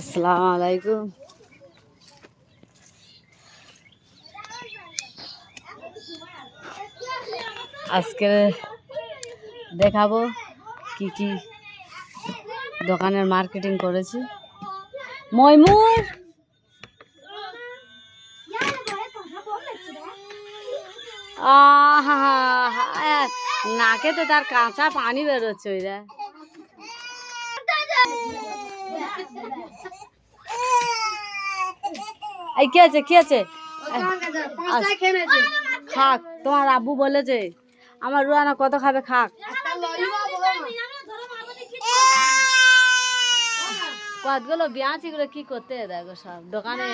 আসসালামু আলাইকুম। আজকে দেখাবো কি কি দোকানের মার্কেটিং করেছি। ময়মুর নাকে তো তার কাঁচা পানি বেরোচ্ছে। ওইরা এই কি আছে কি আছে? খাক, তোমার আব্বু বলেছে আমার রুয়ানা কত খাবে, খাক। কতগুলো বিয়াঁচিগুলো কি করতে দেখো, সব দোকানে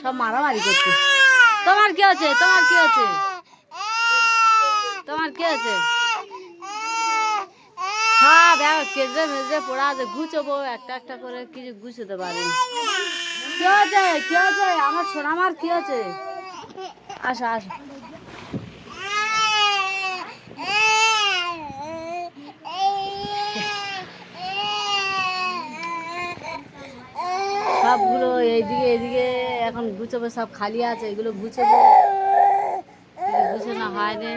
সব মারামারি করতে। তোমার কি আছে? তোমার কি আছে? তোমার কি আছে? সব কেজে মেজে পড়া আছে, গুছোবো একটা একটা করে, কিছু গুছোতে পারি। কি আছে? কি আছে? আমার সোনামার কি আছে? আসো আসো। সবগুলো এইদিকে এইদিকে এখন গুছোবো, সব খালি আছে, এগুলো গুছোবো। গুছানো হয়নি,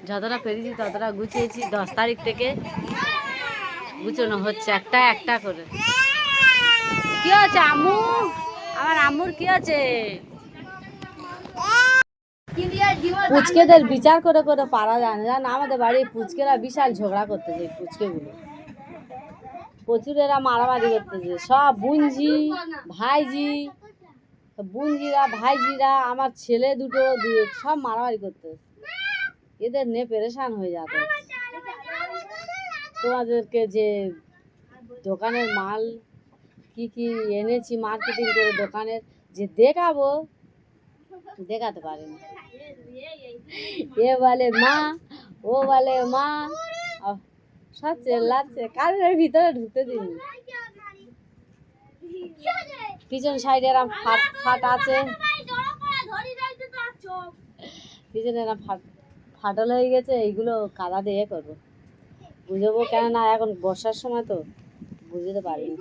যতটা পেরেছি ততটা গুছিয়েছি। 10 তারিখ থেকে গুছানো হচ্ছে একটা একটা করে। কি আছে আম্মু? আমার আম্মুর কি আছে? পুচকেদের বিচার করে করে পারা যায় না, জানো? আমাদের বাড়ির পুচকেরা বিশাল ঝগড়া করতেছে। পুচকেগুলো প্রচুর এরা মারামারি করতেছে। সব বুঞ্জি ভাইজি, বুঞ্জিরা ভাইজিরা, আমার ছেলে দুটো সব মারামারি করতেছে। এদের নিয়ে পেরেশান হয়ে যাবে। তোমাদেরকে যে দোকানের মাল কি কি এনেছি মার্কেটিং করে দোকানের যে দেখাবো, দেখাতে পারিনি। এ বলে মা, ও বলে মা, সব চেল্লাচ্ছে। কারের ভিতরে ঢুকতে দিন। পিছন সাইডে এরম ফাট ফাট আছে, পিছনে এরম ফাটল হয়ে গেছে। এইগুলো কাদা দিয়ে করবো, বুঝবো কেন না, এখন বর্ষার সময় তো বুঝতে পারিনি।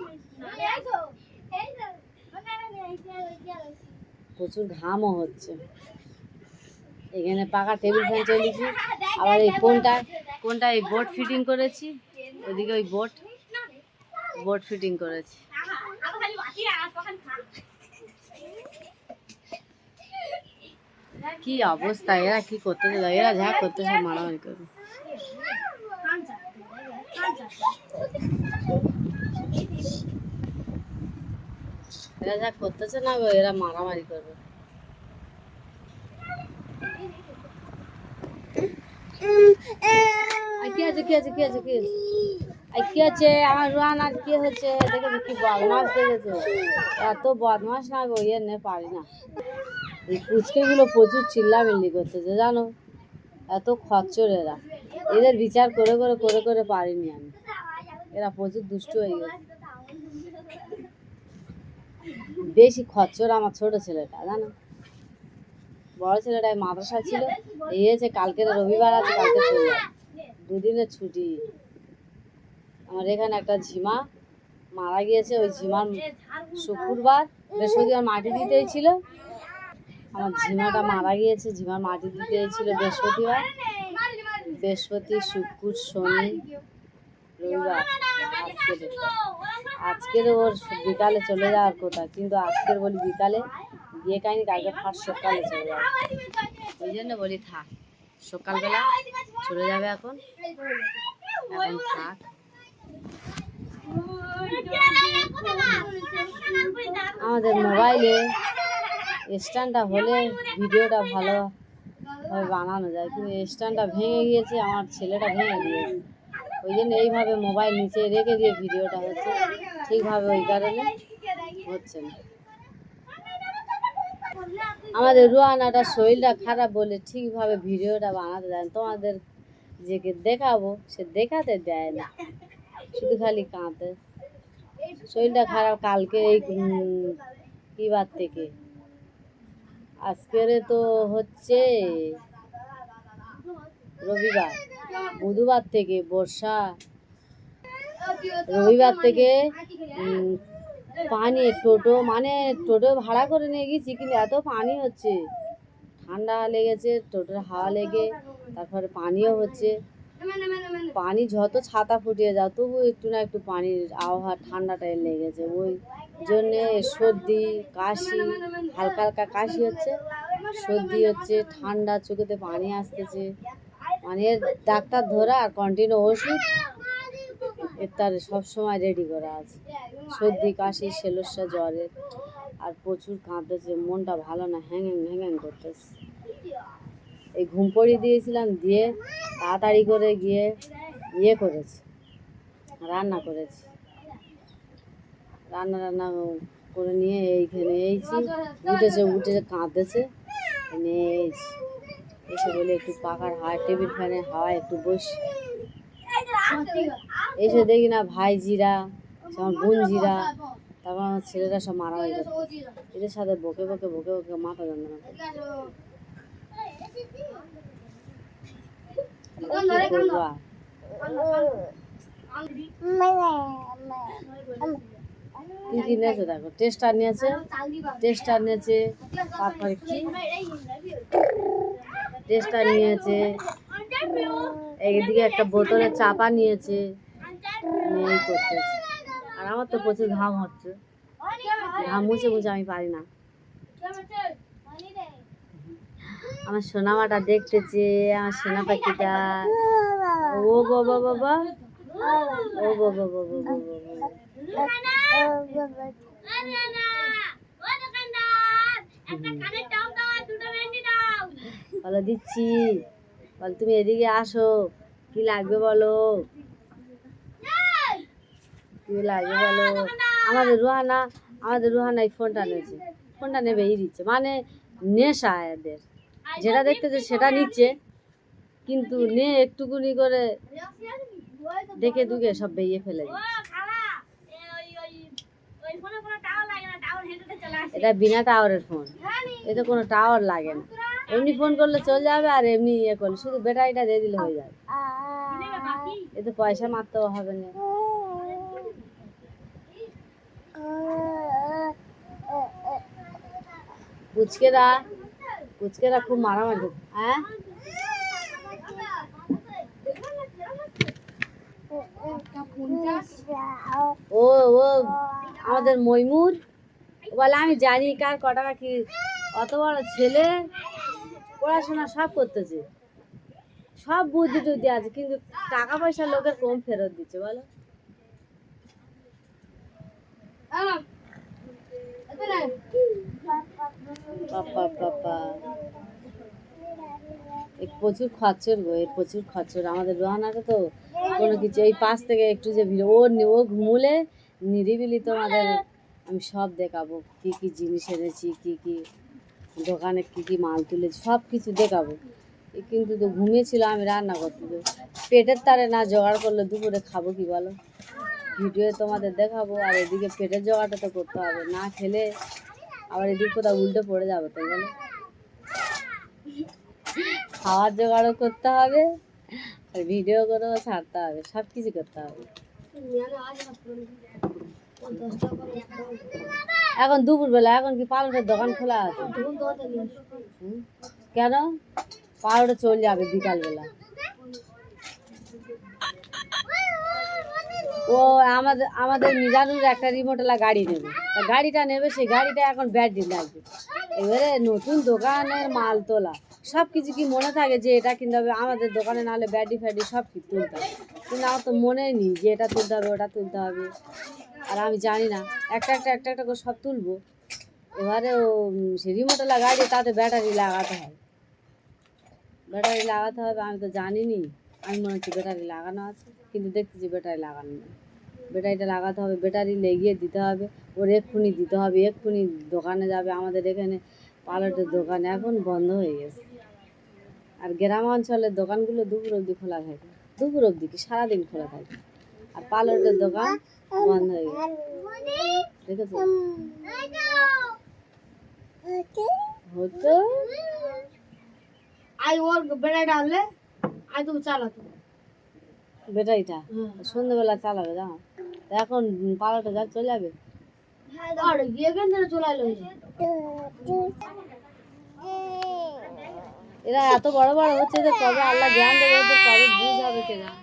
প্রচুর ঘামও হচ্ছে। এখানে পাকা টেবিল ফ্যান চলেছি। আবার এই কোনটা এই বোর্ড ফিটিং করেছি, ওইদিকে ওই বোর্ড ফিটিং করেছি। কি অবস্থা, এরা কি করতেছে? এরা যা করতেছে মারামারি করবে। এরা যা করতেছে না গো, এরা মারামারি করবে। কি আছে কি আছে কি আছে কি আছে? কি আছে আমার রুয়ানার কি হচ্ছে? দেখেছো কি বদমাস, দেখেছো? এত বদমাস না গো, ইয়ে নে পারি না। এই পুচকেগুলো প্রচুর চিল্লামিল্লি করতেছে, জানো? এত খচ্চর এরা, এদের বিচার করে করে করে করে পারিনি আমি। এরা প্রচুর দুষ্টু হয়ে গেছে। বেশি খচ্চর আমার ছোট ছেলেটা, জানো? বড় ছেলেটাই মাদ্রাসা ছিল, এই হয়েছে কালকে রবিবার আছে, কালকে চলে যাবে, দুদিনের ছুটি। আমার এখানে একটা ঝিমা মারা গিয়েছে, ওই ঝিমার শুক্রবার বৃহস্পতিবার মাটি দিতেই ছিল। আমার ঝিমাটা মারা গিয়েছে, ঝিমার মাটি দিতেই ছিল বৃহস্পতিবার। বৃহস্পতি শুক্র শনি রবিবার, আজকের ওর বিকালে চলে যাওয়ার কথা, কিন্তু আজকের বলি বিকালে বিয়ে কাহিনি, কালকে ফার্স্ট সকালে চলে যাবে। ওই জন্য বলি থাক, সকালবেলা চলে যাবে। এখন থাক। আমাদের মোবাইলে স্ট্যান্ডটা হলে ভিডিওটা ভালোভাবে বানানো যায়, কিন্তু স্ট্যান্ডটা ভেঙে গিয়েছে, আমার ছেলেটা ভেঙে দিয়েছে। ওই জন্য এইভাবে মোবাইল নিচে রেখে দিয়ে ভিডিওটা হচ্ছে, ঠিকভাবে ওই কারণে হচ্ছে না। আমাদের রুয়ানাটা শরীরটা খারাপ বলে ঠিকভাবে ভিডিওটা বানাতে দেয় না। তোমাদের যে দেখাবো সে দেখাতে দেয় না, শুধু খালি কাঁদে। শরীরটা খারাপ। কালকে এই কি বার থেকে, আজকের তো হচ্ছে রবিবার, বুধবার থেকে বর্ষা, রবিবার থেকে পানি টোটো ভাড়া করে নিয়ে গেছি, কিন্তু এত পানি হচ্ছে, ঠান্ডা লেগেছে, টোটোর হাওয়া লেগে, তারপরে পানিও হচ্ছে। পানি যত ছাতা ফুটিয়ে যাও তবু একটু না একটু পানির আবহাওয়া ঠান্ডাটাই লেগেছে, ওই জন্যে সর্দি কাশি, হালকা হালকা কাশি হচ্ছে, সর্দি হচ্ছে, ঠান্ডা, চোখেতে পানি আসতেছে, মানে ডাক্তার ধরা আর কন্টিনিউ ওষুধ তার সবসময় রেডি করা আছে। সর্দি কাশি সেলসা জ্বরের, আর প্রচুর কাঁদতেছে, মনটা ভালো না, হ্যাং হ্যাং করতেছে। এই ঘুম পড়িয়ে দিয়েছিলাম, দিয়ে তাড়াতাড়ি করে গিয়ে করেছি, রান্না করেছি, রান্না করে নিয়ে এইখানে উঠে কাঁদতেছে, নিয়ে এসে বলে একটু পাখার হাওয়া, টেবিল ফ্যানের হাওয়া একটু বসি। এসে দেখি না ভাইজিরা, আমার বোনজিরা, তারপর আমার ছেলেরা সব মারামারি করছে, এদের সাথে বকে মাথা যন্ত্রণা কি নিয়েছে দেখো, টেস্টার নিয়েছে, তারপরে কি টেস্টার নিয়েছে, এইদিকে একটা বোতলে চাপা নিয়েছে, নিয়েই করতেছে। আর আমার তো প্রচুর ঘাম হচ্ছে, ঘাম মুছে আমি পারি না। আমার সোনামাটা দেখতেছে, আমার সোনা পাখিটা, ও বাবা বাবা, ও বাবা বাবা বলো দিচ্ছি, বল তুমি এদিকে আসো, কি লাগবে বলো, কি লাগবে বলো। আমাদের রুহানা এই ফোনটা নেবেই দিচ্ছে, মানে নেশা এদের, যেটা দেখতেছে সেটা নিচ্ছে, কিন্তু একটুকুনি করে দেখে দুকে সব বেরিয়ে ফেলে দিচ্ছে। এটা বিনা টাওয়ারের ফোন, এতে কোনো টাওয়ার লাগে না, এমনি ফোন করলে চলে যাবে, আর এমনি করলে শুধু ব্যাটারিটা দিয়ে দিলে হয়ে যাবে, এতে পয়সা মারতেও হবে না। পুচকেরা খুব মারামারি। হ্যাঁ, ও আমাদের ময়মুর বলে আমি জানি কার কটা কি, অত বড় ছেলে, পড়াশোনা সব করতেছে, সব বুদ্ধি টুদ্ধি আছে, কিন্তু টাকা পয়সা লোকের কম ফেরত দিচ্ছে বলো। প্রচুর খরচর আমাদের রোহানাটা তো কোনো কিছু, এই পাশ থেকে একটু যে ও ঘুমুলে নিরিবিলি তোমাদের আমি সব দেখাবো, কি কি জিনিস এনেছি, কি কি দোকানে কি কি মাল তুলেছি, সব কিছু দেখাবো। কিন্তু তো ঘুমিয়েছিল, আমি রান্না করতে, পেটের তারে না জোগাড় করলে দুপুরে খাবো কি বলো, ভিডিও তোমাদের দেখাবো, আর এদিকে পেটের জোগাড়টা তো করতে হবে, না খেলে আবার এদিকে কোথাও উল্টে পড়ে যাবে তো বলো, খাওয়ার জোগাড়ও করতে হবে, আর ভিডিও করেও ছাড়তে হবে, সব কিছু করতে হবে। এখন দুপুরবেলা, এখন কি পাউরুটের দোকান খোলা আছে? কেন? পাউরুটে চলে যাবে বিকালবেলা। ও আমাদের মিজানুর একটা রিমোটওয়ালা গাড়ি নেবে, গাড়িটা নেবে, সেই গাড়িটা এখন ব্যাটারি লাগবে। এবারে নতুন দোকানের মাল তোলা, সব কিছু কি মনে থাকে যে এটা কিনতে হবে, আমাদের দোকানে নাহলে ব্যাটারি ফ্যাটারি সব কিছু তুলতে হবে, কিন্তু আমার তো মনেই নেই যে এটা তুলতে হবে ওটা তুলতে হবে, আর আমি জানি না, একটা করে সব তুলবো। এবারে ও সে রিমোটওয়ালা গাড়ি, তাতে ব্যাটারি লাগাতে হবে, আমি তো জানিনি, আমি মনে হচ্ছে ব্যাটারি লাগানো আছে, কিন্তু দেখতেছি ব্যাটারি লাগানো নেই, ব্যাটারিটা লাগাতে হবে, ব্যাটারি লেগিয়ে দিতে হবে, ওর এক্ষুনি দিতে হবে, এক্ষুনি দোকানে যাবে। আমাদের এখানে পাউরুটের দোকান এখন বন্ধ হয়ে গেছে, আর গ্রাম অঞ্চলের দোকানগুলো দুপুর অবধি খোলা থাকে, দুপুর অবধি কি সারাদিন খোলা থাকে, আর পাউরুটের দোকান বন্ধ হয়ে গেছে, দেখেছো হতো। ব্যাটারিটা সন্ধ্যেবেলা চালাবে, জানো, এখন পাউরুটে চলে যাবে, আর গিয়ে কেন চলে এলো এরা এত বড় বড় হচ্ছে যে কবে আল্লাহ জ্ঞান দেবে এদের কবে বুঝ হবে কে জানে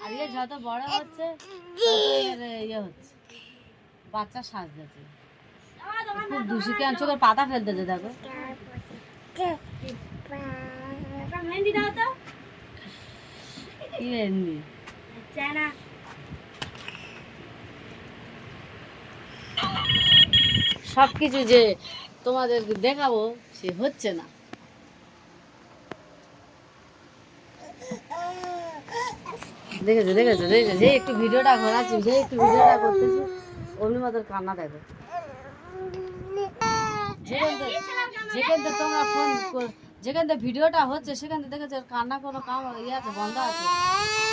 আজকে যত বড় হচ্ছে তত এর ইয়ে হচ্ছে বাচ্চা সাজতেছে খুব দূষি কেন চোখের পাতা ফেলতেছে দেখো মেহেন্দি দাও তো কি মেহেন্দি সব কিছু যে তোমাদের দেখাবো সে হচ্ছে না দেখেছো দেখেছো দেখেছো যে একটু ভিডিওটা ঘোরাচ্ছি যে একটু ভিডিওটা করতেছি অমনি মতো কান্না দেখো যেখান থেকে তোমরা ফোন যেখান থেকে ভিডিওটা হচ্ছে সেখান থেকে দেখেছো কান্না কোনো কাম ইয়ে আছে বন্ধ আছে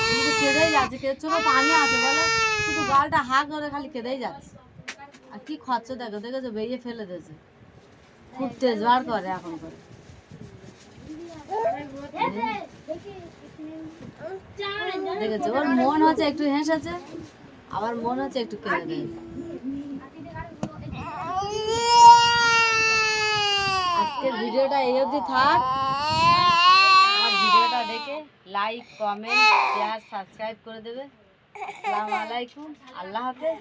শুধু কেঁদেই যাচ্ছে চোখে পানি আছে বলো শুধু গালটা হা করে খালি কেঁদেই যাচ্ছে আর কি খরচ দেখো দেখেছো বেরিয়ে ফেলে দিয়েছে খুব তেজ বার করে এখন করে দেখেছো ওর মন হচ্ছে একটু হেসেছে আবার মন হচ্ছে একটু কেঁদে দেয় আজকের ভিডিওটা এই অবধি থাক আমার ভিডিওটা দেখে লাইক কমেন্ট শেয়ার সাবস্ক্রাইব করে দেবে আসসালামু আলাইকুম আল্লাহ হাফেজ